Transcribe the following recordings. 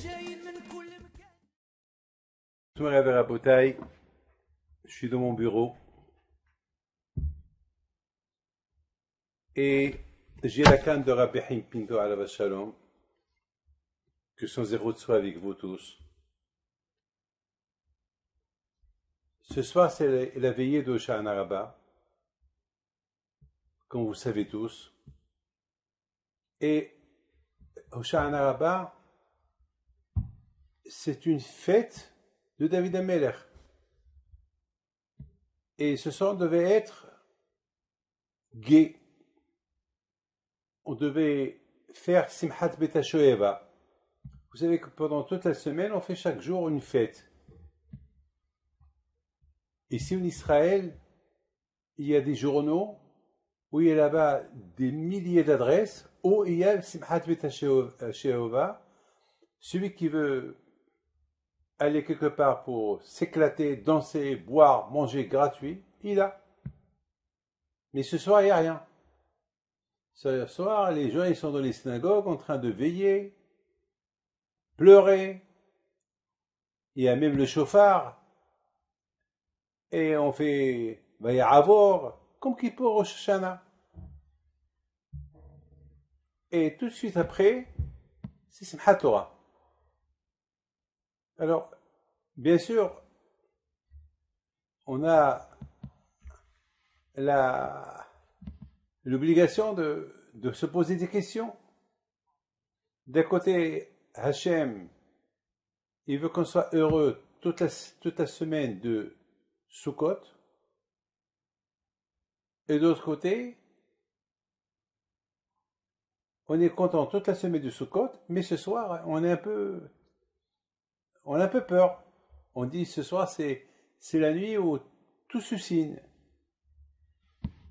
Je suis dans mon bureau et j'ai la canne de Rabbi Haim Pinto Alav Shalom, que son zéro soit avec vous tous. Ce soir, c'est la veillée de Hoshana Rabbah, comme vous savez tous. Et Hoshana Rabbah, c'est une fête de David HaMelech. Et ce soir, on devait être gai. On devait faire Simchat Bet HaShoeva. Vous savez que pendant toute la semaine, on fait chaque jour une fête. Ici en Israël, il y a des journaux où il y a là-bas des milliers d'adresses où il y a Simchat Bet HaShoeva. Celui qui veut aller quelque part pour s'éclater, danser, boire, manger gratuit, il a. Mais ce soir, il n'y a rien. Ce soir, les gens ils sont dans les synagogues en train de veiller, pleurer. Il y a même le chauffard. Et on fait Vaya'avor, comme Kippour Rosh Hashanah. Et tout de suite après, c'est Simchat Torah. Alors, bien sûr, on a l'obligation de se poser des questions. D'un côté, Hachem, il veut qu'on soit heureux toute la semaine de Sukkot. Et de l'autre côté, on est content toute la semaine de Sukkot, mais ce soir, on a un peu peur. On dit ce soir, c'est la nuit où tout se signe.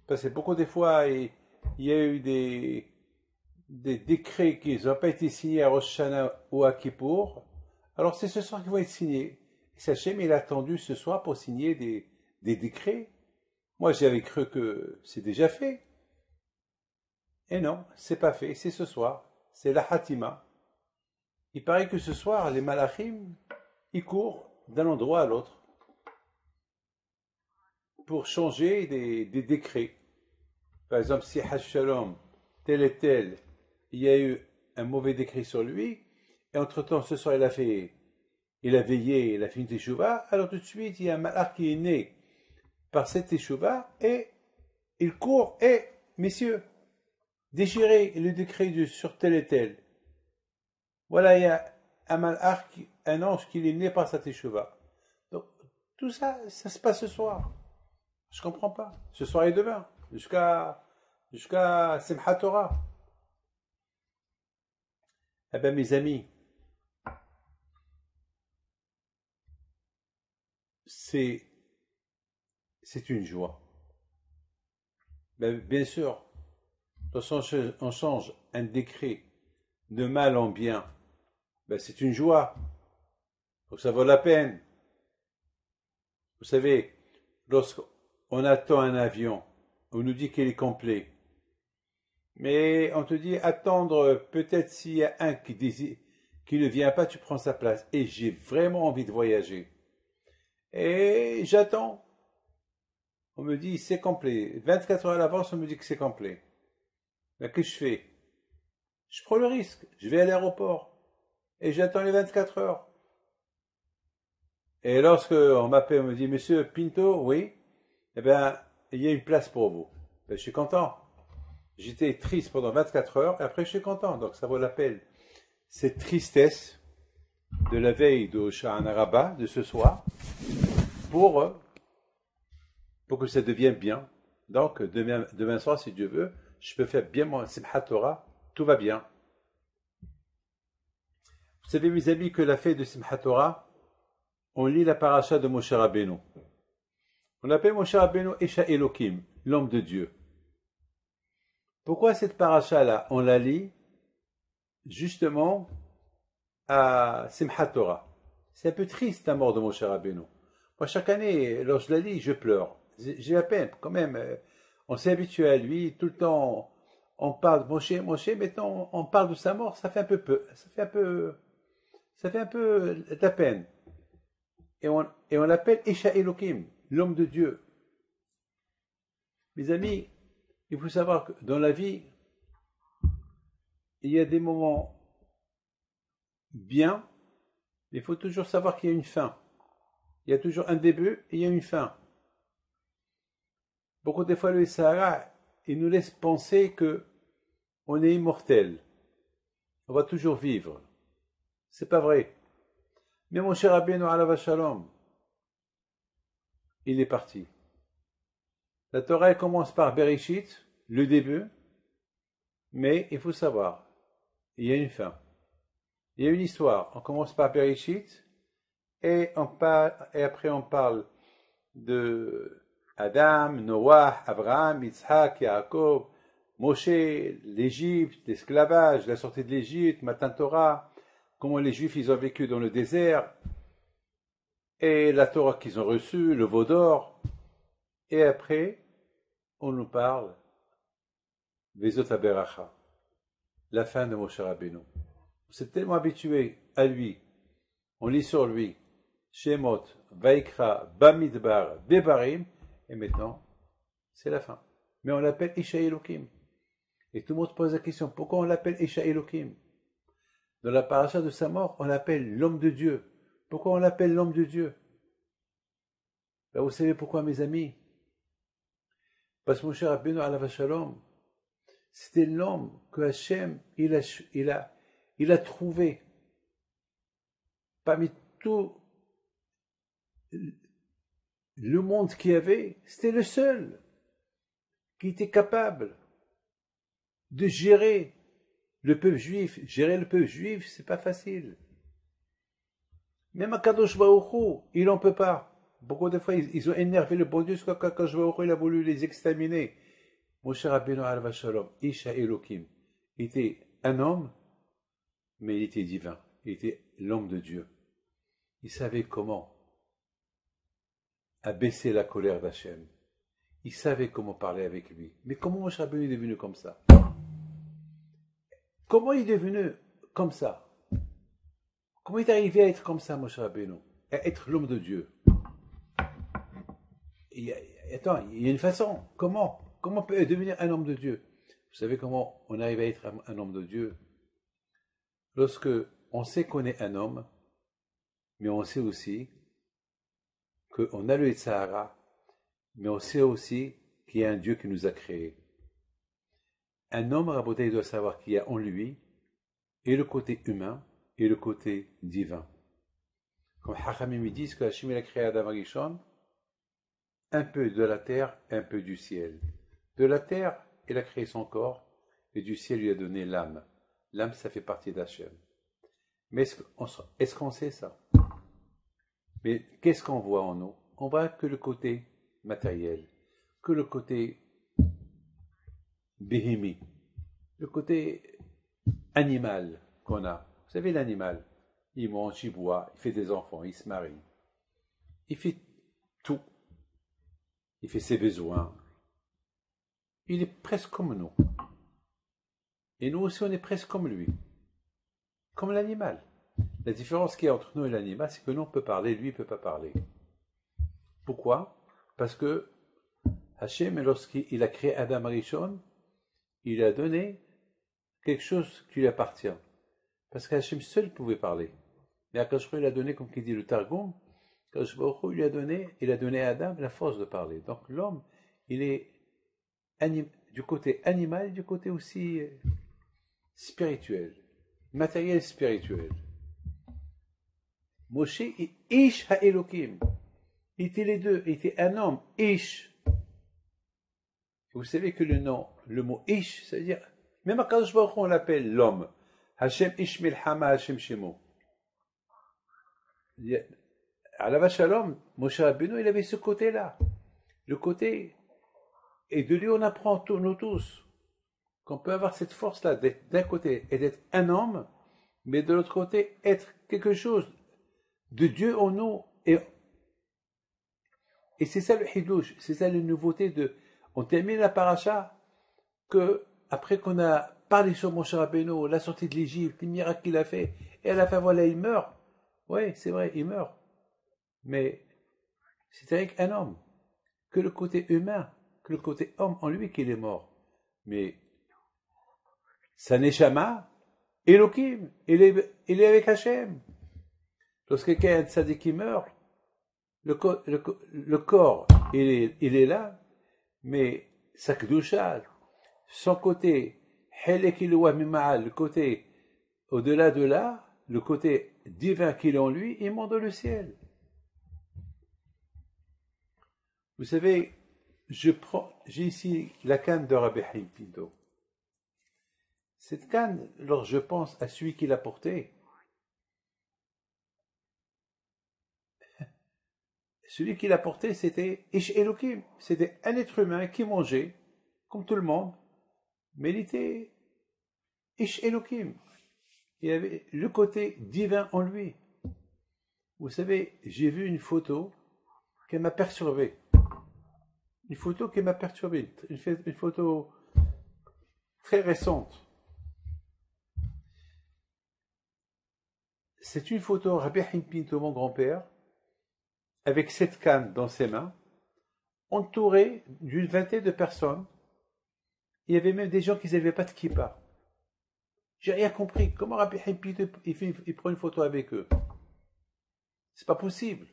Parce que beaucoup de fois, il y a eu des décrets qui n'ont pas été signés à Rosh Hashanah ou à Kippour. Alors c'est ce soir qu'ils vont être signés. Et Hachem, il a attendu ce soir pour signer des décrets. Moi, j'avais cru que c'est déjà fait. Et non, c'est pas fait, c'est ce soir. C'est la Hatima. Il paraît que ce soir, les Malachim, ils courent d'un endroit à l'autre pour changer des décrets. Par exemple, si Hashalom, tel et tel, il y a eu un mauvais décret sur lui, et entre-temps, ce soir, il a veillé, il a fait une teshuva, alors tout de suite, il y a un malach qui est né par cette teshuva, et il court, et, messieurs, déchirez le décret sur tel et tel. Voilà, il y a un malach, un ange qui est né par sa teshuva. Donc, tout ça, ça se passe ce soir. Je comprends pas. Ce soir et demain, jusqu'à Simchat Torah. Eh bien, mes amis, c'est une joie. Ben, bien sûr, quand on change un décret de mal en bien, ben, c'est une joie. Donc ça vaut la peine. Vous savez, lorsqu'on attend un avion, on nous dit qu'il est complet. Mais on te dit attendre, peut-être s'il y a un qui ne vient pas, tu prends sa place. Et j'ai vraiment envie de voyager. Et j'attends. On me dit c'est complet. 24 heures à l'avance, on me dit que c'est complet. Mais qu'est-ce que je fais? Je prends le risque. Je vais à l'aéroport. Et j'attends les 24 heures. Et lorsque on m'appelle, on me dit Monsieur Pinto, oui, eh bien, il y a une place pour vous. Ben, je suis content. J'étais triste pendant 24 heures, et après je suis content, donc ça vaut la peine. Cette tristesse de la veille de Hoshana Rabbah, de ce soir, pour que ça devienne bien. Donc, demain soir, si Dieu veut, je peux faire bien mon Simchat Torah, tout va bien. Vous savez, mes amis, que la fête de Simchat Torah, on lit la paracha de Moshe Rabbeinu. On appelle Moshe Rabbeinu Esha Elokim, l'homme de Dieu. Pourquoi cette paracha-là, on la lit justement à Simchat Torah? C'est un peu triste la mort de Moshe Rabbeinu. Moi, chaque année, lorsque je la lis, je pleure. J'ai la peine, quand même. On s'est habitué à lui, tout le temps, on parle de Moshe, maintenant on parle de sa mort, ça fait un peu Ça fait un peu de la peine. Et on l'appelle Isha Elohim, l'homme de Dieu. Mes amis, il faut savoir que dans la vie, il y a des moments bien, mais il faut toujours savoir qu'il y a une fin. Il y a toujours un début et il y a une fin. Beaucoup de fois, le Sahara, il nous laisse penser que on est immortel. On va toujours vivre. C'est pas vrai. Mais mon cher Rabbeinu Alav Shalom, il est parti. La Torah elle commence par Bereshit, le début, mais il faut savoir, il y a une fin. Il y a une histoire. On commence par Bereshit et après on parle de Adam, Noah, Abraham, Yitzhak, Yaakov, Moshe, l'Égypte, l'esclavage, la sortie de l'Égypte, Matan Torah, comment les Juifs ils ont vécu dans le désert, et la Torah qu'ils ont reçue, le veau d'or, et après on nous parle Vezot Aberacha, la fin de Moshe Rabbeinu. On s'est tellement habitué à lui, on lit sur lui, Shemot, Vaikra, Bamidbar, Devarim, et maintenant, c'est la fin. Mais on l'appelle Isha Elohim. Et tout le monde pose la question, pourquoi on l'appelle Isha Elohim? Dans la paracha de sa mort, on l'appelle l'homme de Dieu. Pourquoi on l'appelle l'homme de Dieu? Ben, vous savez pourquoi, mes amis? Parce que mon cher Rabbeinu Alav Shalom, c'était l'homme que Hachem, il a trouvé parmi tout le monde qu'il y avait, c'était le seul qui était capable de gérer le peuple juif. Gérer le peuple juif, c'est pas facile. Même Akadosh Baruch Hu, il n'en peut pas. Beaucoup de fois, ils ont énervé le bon Dieu, parce qu'Akadosh Baruch Hu, il a voulu les exterminer. Mon cher Rabbeinu Alav Shalom, Isha Elohim, il était un homme, mais il était divin. Il était l'homme de Dieu. Il savait comment abaisser la colère d'Hachem. Il savait comment parler avec lui. Mais comment Moshe Rabbeinu est devenu comme ça? Comment il est devenu comme ça? Comment il est arrivé à être comme ça, Moshe Rabbeinu? À être l'homme de Dieu? Attends, il y a une façon. Comment on peut devenir un homme de Dieu? Vous savez comment on arrive à être un homme de Dieu? Lorsque on sait qu'on est un homme, mais on sait aussi qu'on a le Sahara, mais on sait aussi qu'il y a un Dieu qui nous a créés. Un homme, Rabotai, il doit savoir qu'il y a en lui et le côté humain et le côté divin. Comme Hachamim disent que Hachem a créé Adam Arishon, un peu de la terre, un peu du ciel. De la terre, il a créé son corps, et du ciel, il lui a donné l'âme. L'âme, ça fait partie d'Hachem. Mais est-ce qu'on sait ça? Mais qu'est-ce qu'on voit en nous? On voit que le côté matériel, que le côté béhémi, le côté animal qu'on a. Vous savez, l'animal, il mange, il boit, il fait des enfants, il se marie. Il fait tout. Il fait ses besoins. Il est presque comme nous. Et nous aussi, on est presque comme lui. Comme l'animal. La différence qu'il y a entre nous et l'animal, c'est que nous, on peut parler, lui, il ne peut pas parler. Pourquoi? Parce que Hachem, lorsqu'il a créé Adam Arishon, il a donné quelque chose qui lui appartient. Parce qu'Hachem seul pouvait parler. Mais Akash Baruch Hu, il a donné, comme il dit le Targum, Akash Baruch Hu, il a donné à Adam la force de parler. Donc l'homme, il est du côté animal et du côté aussi spirituel, matériel spirituel. Moshe est Ish HaElokim. Il était les deux. Il était un homme, Ish. Vous savez que le mot Ish, c'est-à-dire, même à Kadosh Baruch Hu, on l'appelle l'homme. Hashem Ish Milchama Hashem Shemo. Alav Shalom, Moshe Rabbeinu, il avait ce côté-là. Le côté, et de lui on apprend nous tous, qu'on peut avoir cette force-là d'être d'un côté et d'être un homme, mais de l'autre côté être quelque chose de Dieu en nous. Et c'est ça le hidouche, c'est ça la nouveauté de... On termine la paracha que, après qu'on a parler sur Moshe Rabbeinu, la sortie de l'Égypte, les miracles qu'il a fait, et à la fin, voilà, il meurt. Oui, c'est vrai, il meurt. Mais c'est avec un homme, que le côté humain, que le côté homme en lui qu'il est mort. Mais sa neshama, Elohim, il est avec Hachem. Lorsque quelqu'un de sadique qui meurt, le corps, il est là, mais sa kedusha, son côté, le côté au-delà de là, le côté divin qu'il est en lui, il monte dans le ciel. Vous savez, j'ai ici la canne de Rabbi Haïm Pinto. Cette canne, lorsque je pense à celui qui l'a portée, celui qui l'a porté, c'était Ish Elohim. C'était un être humain qui mangeait, comme tout le monde, mais il était Ish Elohim. Il avait le côté divin en lui. Vous savez, j'ai vu une photo qui m'a perturbé. Une photo qui m'a perturbé. Une photo très récente. C'est une photo Rabbi Haïm Pinto, mon grand-père, avec cette canne dans ses mains, entouré d'une vingtaine de personnes. Il y avait même des gens qui n'avaient pas de kippa. J'ai rien compris. Comment Rabbi Haïm Pinto il prend une photo avec eux? C'est pas possible.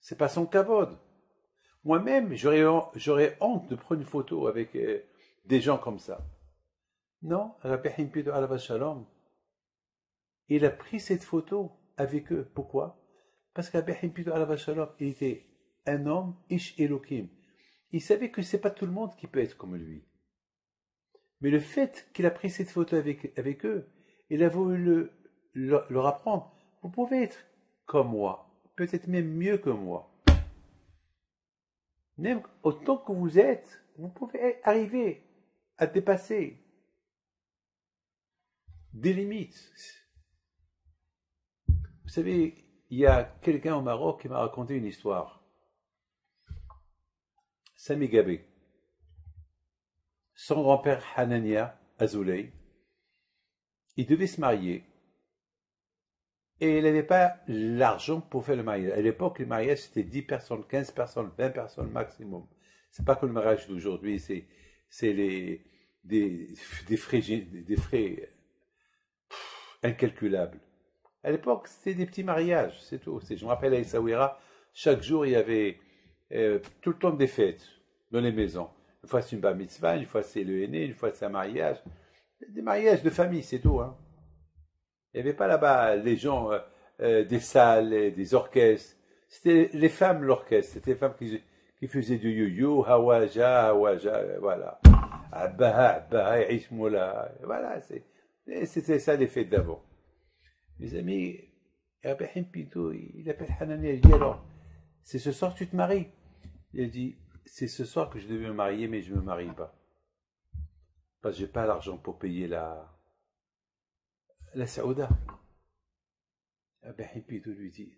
C'est pas son kavod. Moi-même, j'aurais honte de prendre une photo avec des gens comme ça. Non, Rabbi Haïm Pinto alav shalom, il a pris cette photo avec eux. Pourquoi? Parce que Rabbi Haïm Pinto alav shalom, il était un homme Ish Elohim. Il savait que c'est pas tout le monde qui peut être comme lui. Mais le fait qu'il a pris cette photo avec eux, il a voulu leur apprendre. Vous pouvez être comme moi, peut-être même mieux que moi. Même autant que vous êtes, vous pouvez arriver à dépasser des limites. Vous savez, il y a quelqu'un au Maroc qui m'a raconté une histoire. Sami Gabé. Son grand-père Hanania Azoulay, il devait se marier et il n'avait pas l'argent pour faire le mariage. À l'époque, le mariage c'était 10 personnes, 15 personnes, 20 personnes maximum. C'est pas comme le mariage d'aujourd'hui, c'est des frais incalculables. À l'époque, c'était des petits mariages, c'est tout. Je me rappelle à Essaouira, chaque jour il y avait tout le temps des fêtes dans les maisons. Une fois c'est une bar mitzvah, une fois c'est le henné, une fois c'est un mariage. Des mariages de famille, c'est tout. Hein. Il n'y avait pas là-bas les gens, des salles, des orchestres. C'était les femmes l'orchestre. C'était les femmes qui faisaient du yo-yo, hawaja, voilà. Abbaha, ishmoula. Voilà, c'était ça les fêtes d'avant. Mes amis, Rabbi Haïm Pinto, il appelle Hanania, il dit alors, c'est ce soir que tu te maries? Il a dit, c'est ce soir que je devais me marier, mais je ne me marie pas. Parce que je n'ai pas l'argent pour payer la Saouda. Rabbi Haïm Pinto lui dit,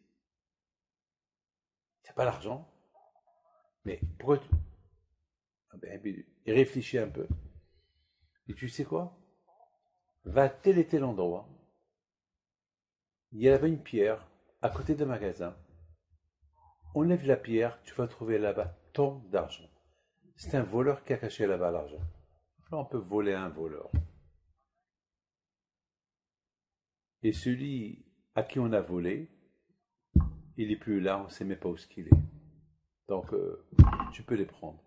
tu n'as pas l'argent? Mais pourquoi tu... Il réfléchit un peu. Et tu sais quoi? Va à tel et tel endroit. Il y avait une pierre à côté d'un magasin. Enlève la pierre, tu vas trouver là-bas tant d'argent. C'est un voleur qui a caché là-bas l'argent. On peut voler un voleur. Et celui à qui on a volé, il n'est plus là, on ne sait même pas où il est. Donc, tu peux les prendre.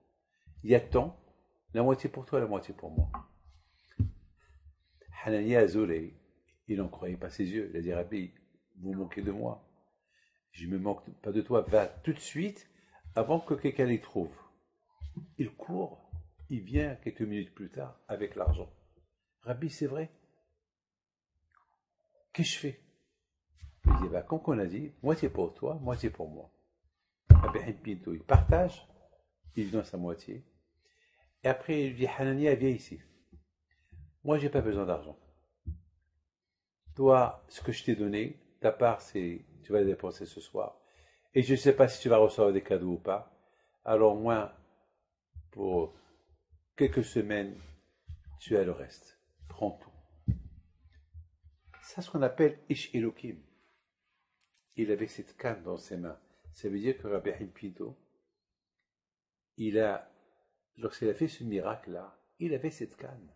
Il y a tant, la moitié pour toi, la moitié pour moi. Hanania Azoulay, il n'en croyait pas ses yeux. Il a dit, Rabbi, vous manquez de moi. Je ne me manque pas de toi. Va tout de suite avant que quelqu'un les trouve. Il court. Il vient quelques minutes plus tard avec l'argent. Rabbi, c'est vrai? Qu'est-ce que je fais? Il dit, comme on a dit, moitié pour toi, moitié pour moi. Rabbi Haïm Pinto, il partage, il donne sa moitié. Et après, il dit, Hanania, viens ici. Moi, j'ai pas besoin d'argent. Toi, ce que je t'ai donné, ta part, c'est, tu vas le dépenser ce soir. Et je ne sais pas si tu vas recevoir des cadeaux ou pas. Alors, moi, pour quelques semaines, tu as le reste. prend tout. C'est ce qu'on appelle Ish Elohim. Il avait cette canne dans ses mains. Ça veut dire que Rabbi Pinto, lorsqu'il a fait ce miracle-là, il avait cette canne.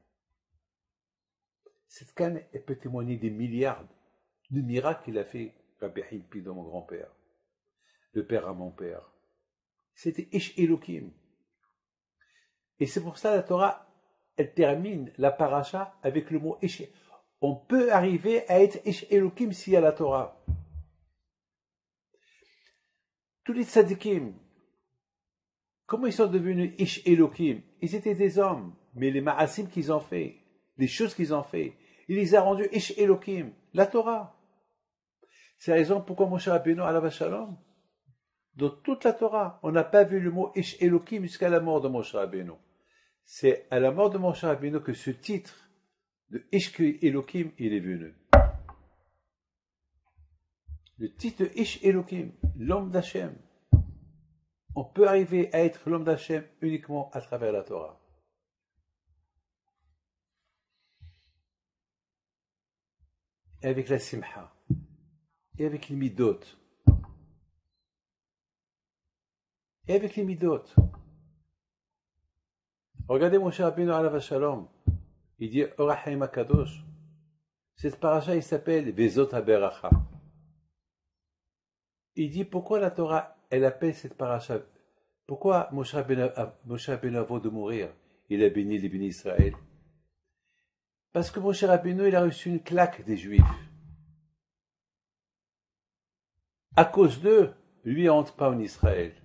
Cette canne, elle peut témoigner des milliards de miracles qu'il a fait, Rabbi Pinto, mon grand-père, le père à mon père. C'était Ish Elohim. Et c'est pour ça la Torah, elle termine la paracha avec le mot Ish. On peut arriver à être Ish Elohim s'il y a la Torah. Tous les tzadikim, comment ils sont devenus Ish Elohim? Ils étaient des hommes, mais les ma'asim qu'ils ont fait, les choses qu'ils ont fait, il les a rendus Ish Elohim, la Torah. C'est la raison pourquoi Moshe Rabbeinu alav shalom, dans toute la Torah, on n'a pas vu le mot Ish Elohim jusqu'à la mort de Moshe Rabbeinu. C'est à la mort de Moshe Rabbeinu que ce titre de Ish Elohim, il est venu. Le titre de Ish Elohim, l'homme d'Hachem. On peut arriver à être l'homme d'Hachem uniquement à travers la Torah. Et avec la simha. Et avec les midot. Et avec les midot. Regardez Moshe Rabbeinu alav shalom. Il dit Orachaim HaKadosh. Cette paracha, il s'appelle Vezot HaBeracha. Il dit pourquoi la Torah, elle appelle cette paracha. Pourquoi Moshe Rabbeinu avant de mourir, il a béni les bénis Israël? Parce que Moshe Rabbeinu, il a reçu une claque des Juifs. À cause d'eux, lui, il entre pas en Israël.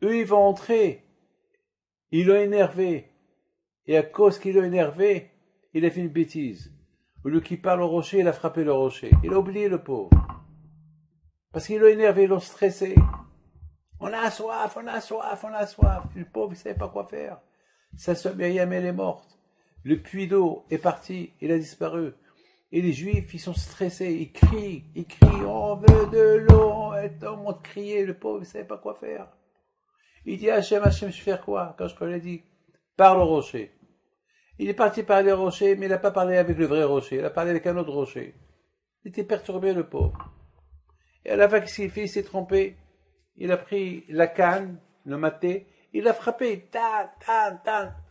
Eux, ils vont entrer. Ils l'ont énervé. Et à cause qu'ils l'ont énervé, il a fait une bêtise. Au lieu qu'il parle au rocher, il a frappé le rocher. Il a oublié le pauvre. Parce qu'ils l'ont énervé, ils l'ont stressé. On a soif, on a soif, on a soif. Le pauvre, il ne savait pas quoi faire. Sa sœur Myriam, elle est morte. Le puits d'eau est parti, il a disparu. Et les Juifs, ils sont stressés, ils crient, on veut de l'eau, on va te crier. Le pauvre, il ne savait pas quoi faire. Il dit, Hachem, je vais faire quoi? Quand je lui ai dit, parle au rocher. Il est parti parler au rocher, mais il n'a pas parlé avec le vrai rocher, il a parlé avec un autre rocher. Il était perturbé, le pauvre. Et à la fin, qu'est-ce qu'il fait? Il s'est trompé. Il a pris la canne, le maté, il a frappé,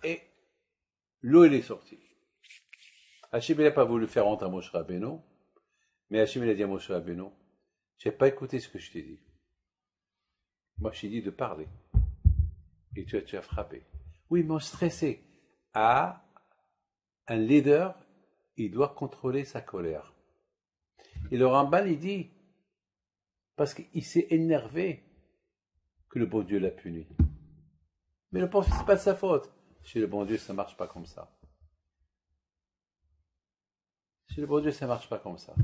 et l'eau, elle est sortie. Hachem, il n'a pas voulu faire honte à Moshe Rabbeinu, mais Hachem, il a dit à Moshe Rabbeinu, je n'ai pas écouté ce que je t'ai dit. Moi, je t'ai dit de parler. Et tu as frappé. Oui, mais on stressé. Un leader, il doit contrôler sa colère. Et le Ramban, il dit, parce qu'il s'est énervé, que le bon Dieu l'a puni. Mais le pauvre, c'est pas de sa faute. Chez le bon Dieu, ça marche pas comme ça. Chez le bon Dieu, ça marche pas comme ça.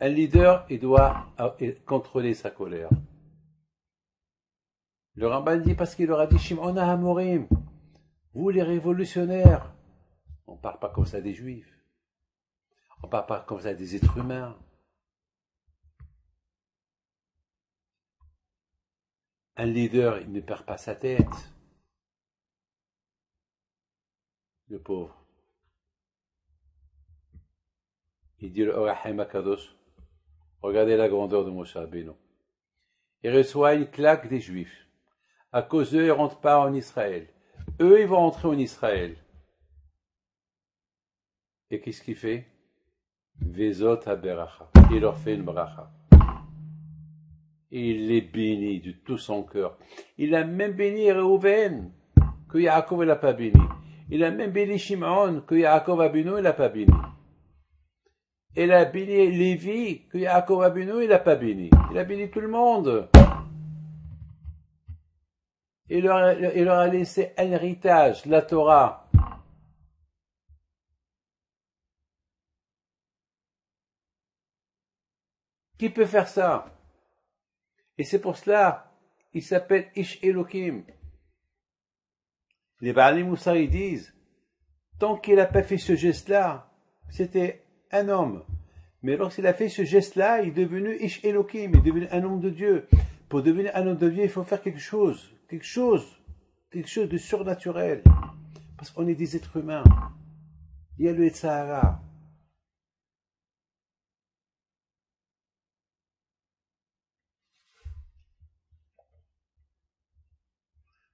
Un leader, il doit contrôler sa colère. Le Ramban dit parce qu'il leur a dit Shimon HaMorim, vous les révolutionnaires, on ne parle pas comme ça des Juifs. On ne parle pas comme ça des êtres humains. Un leader, il ne perd pas sa tête. Le pauvre. Il dit le Orachaim HaKadosh. Regardez la grandeur de Moshe Rabbeinu. Il reçoit une claque des Juifs. À cause d'eux, ils ne rentrent pas en Israël. Eux, ils vont entrer en Israël. Et qu'est-ce qu'il fait? Vezot HaBeracha. Il leur fait une bracha. Il les bénit de tout son cœur. Il a même béni Reuven, que Yaakov n'a pas béni. Il a même béni Shimon, que Yaakov Abinu n'a pas béni. Il a béni Lévi, que Yaakov Abinu n'a pas béni. Il a béni tout le monde. Il leur a laissé un héritage, la Torah. Qui peut faire ça? Et c'est pour cela, il s'appelle Ish Elohim. Les Baalim Moussa, ils disent, tant qu'il n'a pas fait ce geste-là, c'était un homme. Mais lorsqu'il a fait ce geste-là, il est devenu Ish Elohim, il est devenu un homme de Dieu. Pour devenir un homme de Dieu, il faut faire quelque chose de surnaturel. Parce qu'on est des êtres humains. Il y a le Sahara.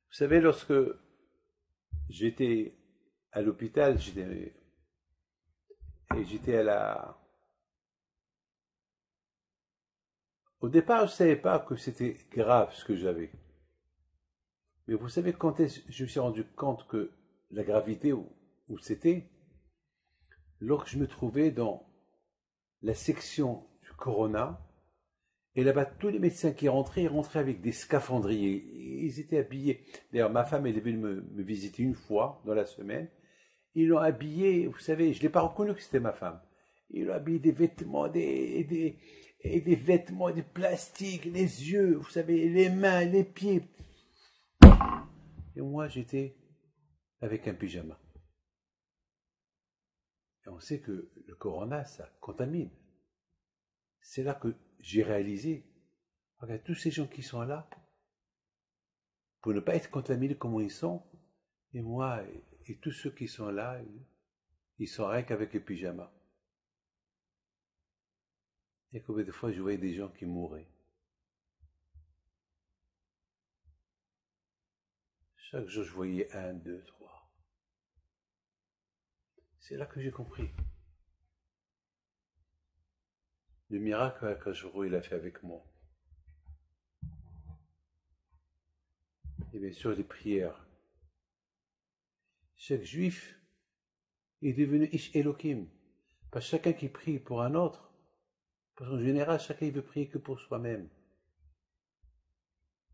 Vous savez, lorsque j'étais à l'hôpital, j'étais à la... Au départ, je ne savais pas que c'était grave ce que j'avais. Mais vous savez, quand je me suis rendu compte que la gravité où c'était, lorsque je me trouvais dans la section du Corona, et là-bas, tous les médecins qui rentraient, ils rentraient avec des scaphandriers. Ils étaient habillés. D'ailleurs, ma femme, elle est venue me visiter une fois dans la semaine. Ils l'ont habillé, vous savez, je ne l'ai pas reconnu que c'était ma femme. Ils l'ont habillé des vêtements, des vêtements de plastique, les yeux, vous savez, les mains, les pieds. Et moi, j'étais avec un pyjama. Et on sait que le corona, ça contamine. C'est là que j'ai réalisé, regarde, tous ces gens qui sont là, pour ne pas être contaminés comme ils sont, et moi, et tous ceux qui sont là, ils sont rien qu'avec le pyjama. Et combien de fois je voyais des gens qui mouraient. Chaque jour, je voyais 1, 2, 3. C'est là que j'ai compris. Le miracle qu'Ajoro il a fait avec moi. Et bien sûr, les prières. Chaque juif est devenu Ish Elohim. Pas chacun qui prie pour un autre. Parce qu'en général, chacun il veut prier que pour soi-même.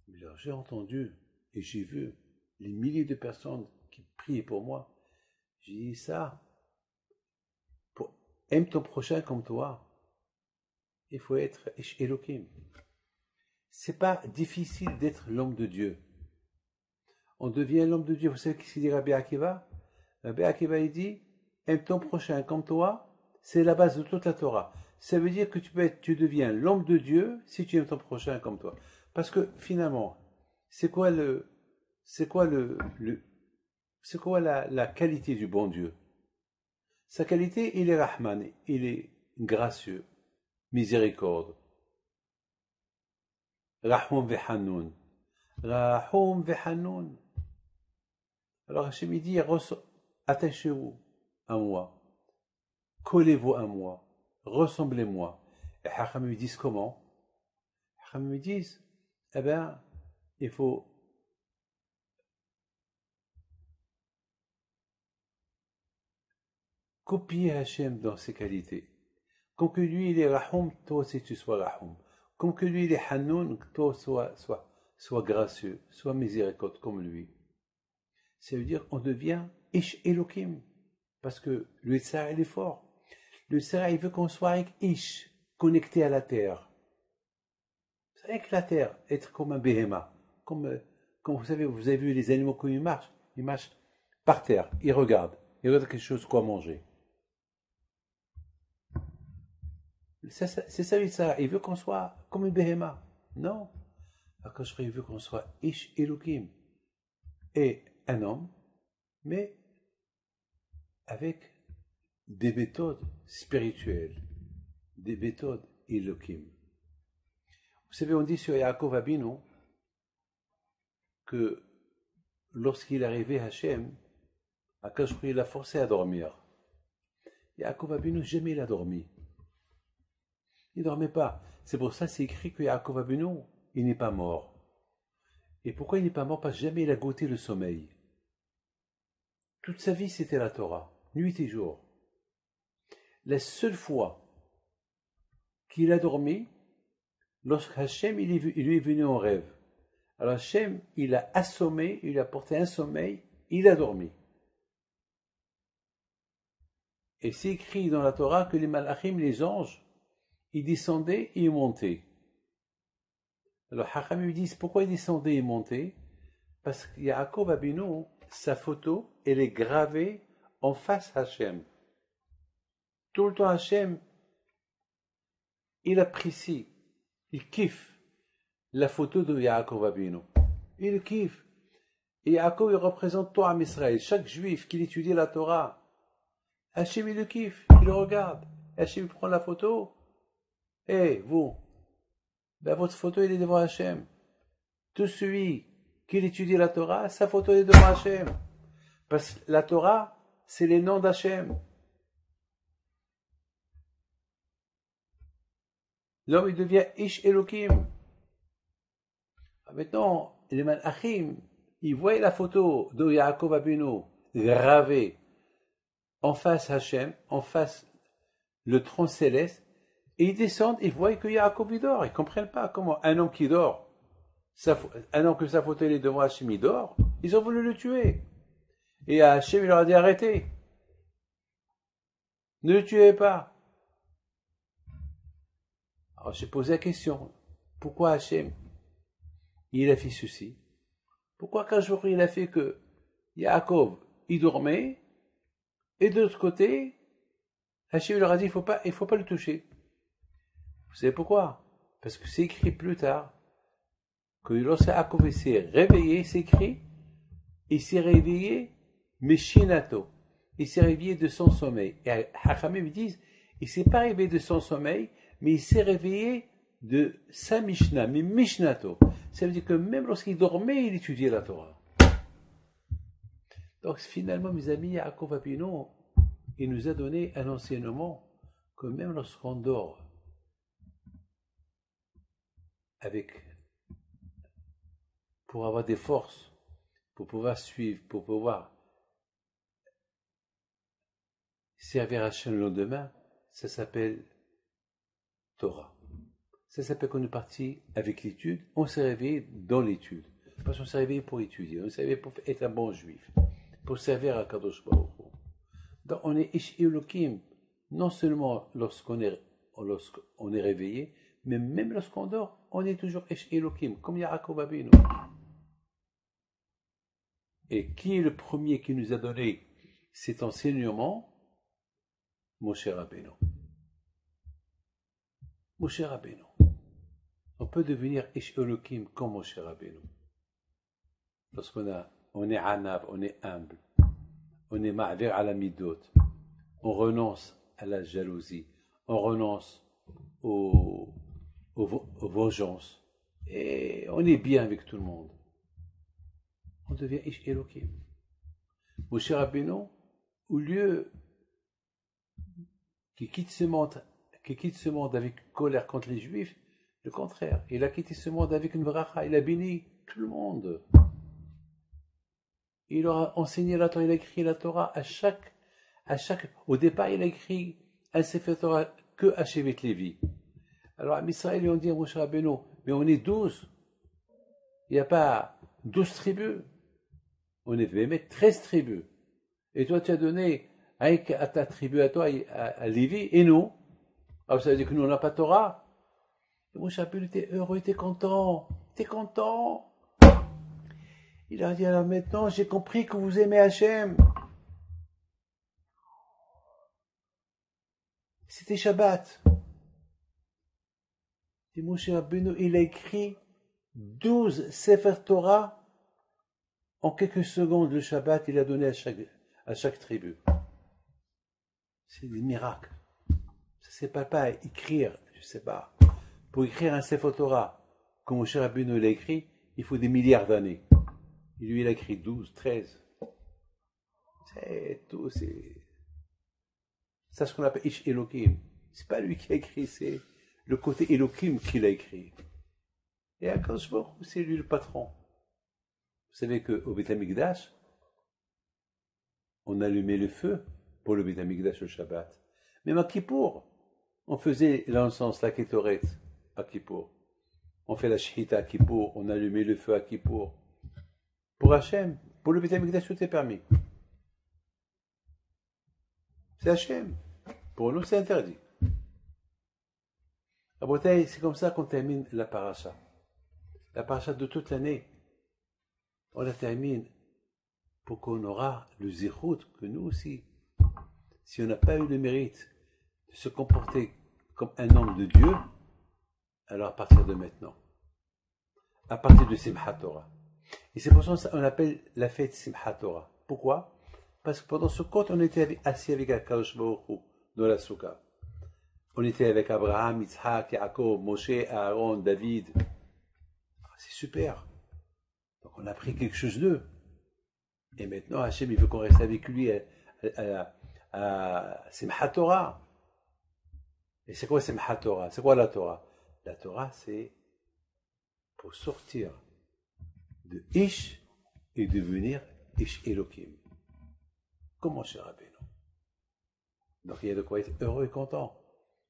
Mais alors, j'ai entendu et j'ai vu les milliers de personnes qui priaient pour moi. J'ai dit ça. Aime ton prochain comme toi. Il faut être Ish Elohim. C'est pas difficile d'être l'homme de Dieu. On devient l'homme de Dieu. Vous savez ce qu'il dit Rabbi Akiva? Rabbi Akiva il dit, aime ton prochain comme toi, c'est la base de toute la Torah. Ça veut dire que tu deviens l'homme de Dieu si tu aimes ton prochain comme toi. Parce que finalement, c'est quoi la qualité du bon Dieu? Sa qualité, il est Rahman, il est gracieux, miséricorde. Rahum vehanoun. Rahum vehanoun. Alors Hachem il dit, attachez-vous à moi, collez-vous à moi, ressemblez-moi. Et Hacham me disent comment? Hacham me disent, eh bien, il faut copier Hachem dans ses qualités. Comme que lui il est Rahum, toi aussi tu sois Rahum. Comme que lui il est Hanoun, toi sois gracieux, sois miséricorde comme lui. Ça veut dire qu'on devient Ish Elohim. Parce que le Yitzhak, il est fort. Le Yitzhak, il veut qu'on soit avec Ish, connecté à la terre. C'est avec la terre, être comme un béhéma. Comme vous avez vu les animaux quand ils marchent par terre, ils regardent quelque chose quoi manger. C'est ça le Yitzhak, il veut qu'on soit comme un béhéma. Non. Akash, il veut qu'on soit Ish Elohim. Et un homme, mais avec des méthodes spirituelles, des méthodes Elohim. Vous savez, on dit sur Yaakov Abinu que lorsqu'il est arrivé à Hachem, Akash il l'a forcé à dormir. Yaakov Abinu, jamais il a dormi. Il ne dormait pas. C'est pour ça c'est écrit que Yaakov Abinu, il n'est pas mort. Et pourquoi il n'est pas mort? Parce que jamais il a goûté le sommeil. Toute sa vie, c'était la Torah, nuit et jour. La seule fois qu'il a dormi, lorsque Hachem il lui est venu en rêve. Alors Hachem, il a assommé, il lui a porté un sommeil, il a dormi. Et c'est écrit dans la Torah que les malachim, les anges, ils descendaient et ils montaient. Alors Hacham lui disent pourquoi ils descendaient et montaient? Parce que Yaakov Abinu, sa photo, elle est gravée en face Hachem. Tout le temps Hachem, il apprécie, il kiffe la photo de Yaakov Abinu. Il kiffe. Et Yaakov, il représente Torah Israël. Chaque juif qui étudie la Torah, Hachem, il le kiffe, il le regarde. Hachem, il prend la photo. Et vous, ben, votre photo, elle est devant Hachem. Tout celui qui étudie la Torah, sa photo est devant Hachem. Parce que la Torah, c'est les noms d'Hachem. L'homme, il devient Ish Elohim. Maintenant, les Malachim, ils voient la photo de Yaakov Abinu gravée en face Hachem, en face le trône céleste, et ils descendent, ils voient que Yaakov il dort. Ils ne comprennent pas comment un homme qui dort, un homme que sa photo est devant Hachem, il dort, ils ont voulu le tuer. Et Hachem, il leur a dit arrêtez. Ne le tuez pas. Alors j'ai posé la question, pourquoi Hachem il a fait ceci? Pourquoi qu'un jour il a fait que Yaakov il dormait et de l'autre côté Hachem leur a dit il faut pas le toucher. Vous savez pourquoi? Parce que c'est écrit plus tard que lorsque Yaakov s'est réveillé, c'est écrit, il s'est réveillé Meshinato, il s'est réveillé de son sommeil. Et Hachamim me disent il s'est pas réveillé de son sommeil, mais il s'est réveillé de sa Mishnah, mais Mishnato. Ça veut dire que même lorsqu'il dormait, il étudiait la Torah. Donc finalement, mes amis, Yaakov Abinu, il nous a donné un enseignement que même lorsqu'on dort, pour avoir des forces, pour pouvoir suivre, pour pouvoir servir Hachem le lendemain, ça s'appelle Torah. Ça s'appelle qu'on est parti avec l'étude, on s'est réveillé dans l'étude. Parce qu'on s'est réveillé pour étudier, on s'est réveillé pour être un bon juif, pour servir à Kadosh Baruch Hu. Donc on est Ish Elohim, non seulement lorsqu'on est réveillé, mais même lorsqu'on dort, on est toujours Ish Elohim, comme Yaakov Abinu. Et qui est le premier qui nous a donné cet enseignement? Moshe Rabbeinu. Moshe Rabbeinu. On peut devenir Ish Elohim comme Moshe Rabbeinu. On est anav, on est humble, on est ma'ver à la midot, on renonce à la jalousie, on renonce aux vengeances, et on est bien avec tout le monde. On devient Ish Elohim. Moshe Rabbeinu, au lieu qu'il quitte ce monde avec colère contre les Juifs, le contraire, il a quitté ce monde avec une bracha, il a béni tout le monde. Il leur a enseigné la Torah, il a écrit la Torah au départ, il a écrit un Sefer Torah que à Shevet Lévi. Alors, à Israël, ils ont dit à Moshe Rabbeinu, mais on est 12. Il n'y a pas 12 tribus. On est vraiment 13 tribus. Et toi, tu as donné à ta tribu, à toi, à Lévi, et nous. Alors, ça veut dire que nous, on n'a pas Torah. Et Moshe Rabbeinu était heureux, il était content. Il était content. Il a dit, alors maintenant, j'ai compris que vous aimez Hachem. C'était Shabbat. Et Moshe Rabbeinu, il a écrit 12 Sefer Torah. En quelques secondes, le Shabbat, il a donné à chaque tribu. C'est des miracles. Ça ne s'appelle pas écrire, je ne sais pas. Pour écrire un Sefer Torah, comme Moshe Rabbeinu l'a écrit, il faut des milliards d'années. Et lui, il a écrit 12, 13. C'est tout, c'est ça ce qu'on appelle Ish Elohim. C'est pas lui qui a écrit, c'est le côté Elohim qui l'a écrit. Et à Kadosh, c'est lui le patron. Vous savez qu'au Beth Amikdash, on allumait le feu pour le Beth Amikdash le Shabbat. Même à Kippour, on faisait l'encens, la Kétoret à Kippour. On fait la Shechita à Kippour, on allumait le feu à Kippour. Pour Hachem, pour le Beth Amikdash, tout est permis. C'est Hachem. Pour nous, c'est interdit. À Bretagne, c'est comme ça qu'on termine la paracha. La paracha de toute l'année. On la termine pour qu'on aura le zérout que nous aussi. Si on n'a pas eu le mérite de se comporter comme un homme de Dieu, alors à partir de maintenant, à partir de Simchat Torah. Et c'est pour ça qu'on appelle la fête Simchat Torah. Pourquoi? Parce que pendant ce compte, on était assis avec Akadosh Baruch Hu, dans la Souka. On était avec Abraham, Yitzhak, Yaakov, Moshe, Aaron, David. C'est super. Donc on a appris quelque chose d'eux. Et maintenant, Hachem, il veut qu'on reste avec lui à Simchat Torah. Et c'est quoi Simchat Torah? C'est quoi la Torah? La Torah, c'est pour sortir de Ish et devenir Ish Elohim. Comme mon cher Rabbeinu. Donc il y a de quoi être heureux et content.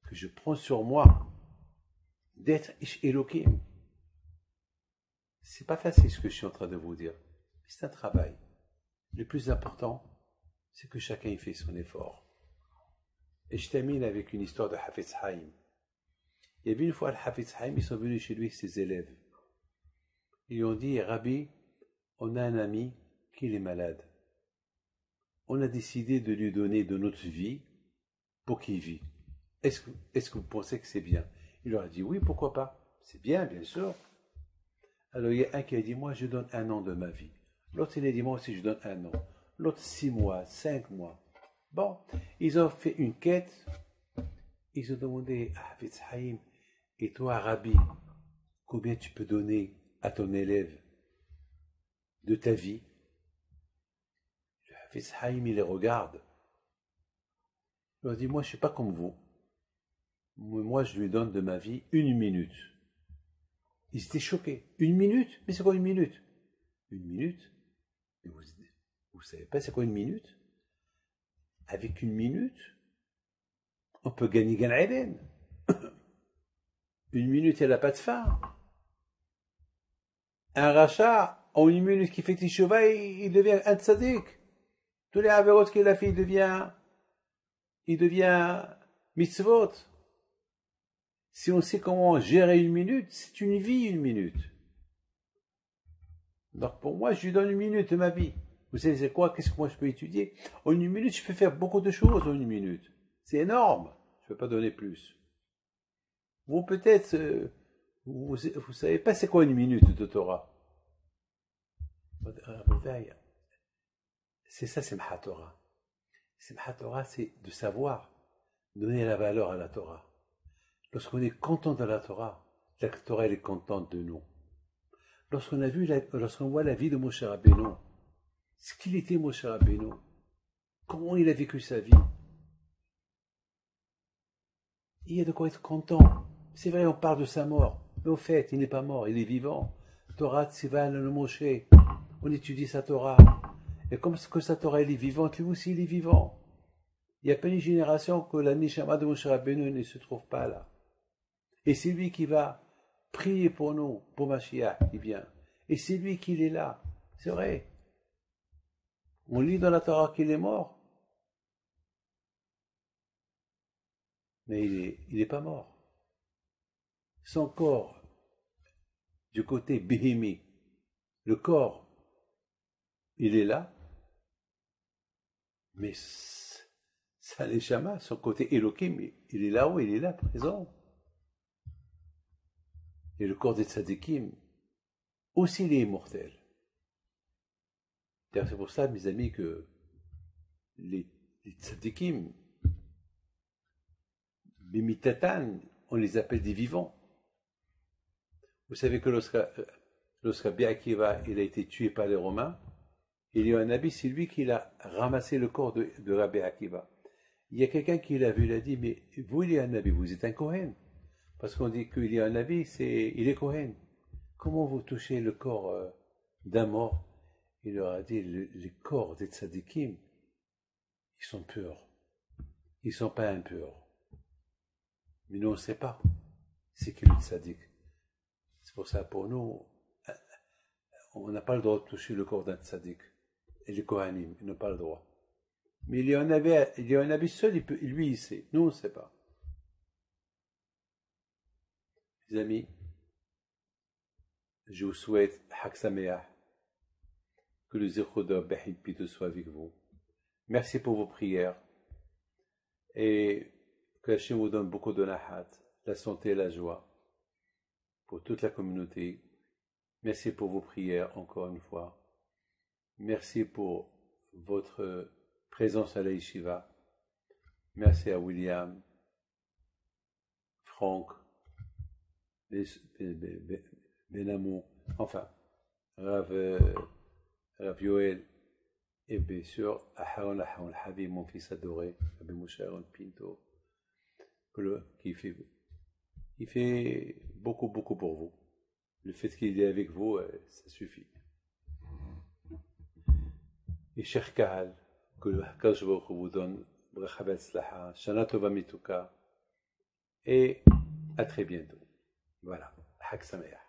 Que je prends sur moi d'être Ish Elohim. C'est pas facile ce que je suis en train de vous dire. C'est un travail. Le plus important, c'est que chacun y fait son effort. Et je termine avec une histoire de Hafetz Haïm. Il y avait une fois le Hafetz Haïm, ils sont venus chez lui avec ses élèves. Ils lui ont dit, Rabbi, on a un ami qui est malade. On a décidé de lui donner de notre vie pour qu'il vive. Est-ce que vous pensez que c'est bien? Il leur a dit, oui, pourquoi pas? C'est bien, bien sûr. Alors il y a un qui a dit, moi je donne 1 an de ma vie. L'autre il a dit, moi aussi je donne 1 an. L'autre 6 mois, 5 mois. Bon, ils ont fait une quête. Ils ont demandé à Hafetz Haïm, et toi Rabbi, combien tu peux donner à ton élève de ta vie? Le Hafetz Haïm il les regarde. Il leur dit, moi je ne suis pas comme vous. Moi je lui donne de ma vie 1 minute. Ils étaient choqués. 1 minute? Mais c'est quoi 1 minute? 1 minute? Mais vous savez pas c'est quoi 1 minute? Avec 1 minute, on peut gagner Gan Eden. 1 minute, elle n'a pas de fin. Un rachat, en 1 minute qui fait Teshuvah, il devient un tzaddik. Tous les avérots qu'il a fait, il devient mitzvot. Si on sait comment gérer 1 minute, c'est une vie 1 minute. Donc pour moi, je lui donne 1 minute de ma vie. Vous savez c'est quoi? Qu'est-ce que moi je peux étudier? En 1 minute, je peux faire beaucoup de choses en 1 minute. C'est énorme. Je ne peux pas donner plus. Vous peut-être, vous savez pas c'est quoi 1 minute de Torah. C'est ça, Simchat Torah. Simchat Torah, c'est de savoir donner la valeur à la Torah. Lorsqu'on est content de la Torah elle est contente de nous. Lorsqu'on voit la vie de Moshe Rabbeinu, ce qu'il était Moshe Rabbeinu, comment il a vécu sa vie, il y a de quoi être content. C'est vrai, on parle de sa mort, mais au fait, il n'est pas mort, il est vivant. Torah Tziva le Moshe, on étudie sa Torah. Et comme que sa Torah elle est vivante, lui aussi il est vivant. Il n'y a pas une génération que la Neshama de Moshe Rabbeinu ne se trouve pas là. Et c'est lui qui va prier pour nous, pour Mashiach qui vient. Et c'est lui qui est là. C'est vrai. On lit dans la Torah qu'il est mort. Mais il n'est pas mort. Son corps, du côté béhémie, le corps, il est là. Mais sa Neshama, son côté Elohim, il est là-haut, il est là, présent. Et le corps des tzadikim, aussi il est immortel. C'est pour ça, mes amis, que les tzadikim, Bimitatan, on les appelle des vivants. Vous savez que lorsque Rabbi Akiva il a été tué par les Romains, il y a un Nabi, c'est lui qui a ramassé le corps de Rabbi Akiva. Il y a quelqu'un qui l'a vu, il a dit, mais vous, il y a un Nabi, vous êtes un Kohen. Parce qu'on dit qu'il y a un Nabi, il est Kohen. Comment vous touchez le corps d'un mort? Il leur a dit, les corps des tzadikim, ils sont purs. Ils ne sont pas impurs. Mais nous, on ne sait pas. C'est qui le tzadik? C'est pour ça, pour nous, on n'a pas le droit de toucher le corps d'un tzadik. Et les Kohanim, ils n'ont pas le droit. Mais il y a un Nabi seul, lui, il sait. Nous, on ne sait pas. Les amis, je vous souhaite Hak Sameach, que le Zichrodah Behilpito soit avec vous. Merci pour vos prières et que Hachem vous donne beaucoup de nahat, la santé et la joie pour toute la communauté. Merci pour vos prières encore une fois. Merci pour votre présence à la yeshiva. Merci à William, Franck, Benamou, enfin, Rav Yoel, et bien sûr, Aharon Habib, mon fils adoré, Rabbi Moshe Aaron Pinto, qui fait beaucoup pour vous. Le fait qu'il est avec vous, ça suffit. Et cher Kahal, que le Hakadosh Baruch Hu vous donne bracha v'atzlacha, shana tova mituka, et à très bientôt. Voilà, Hak Sameach.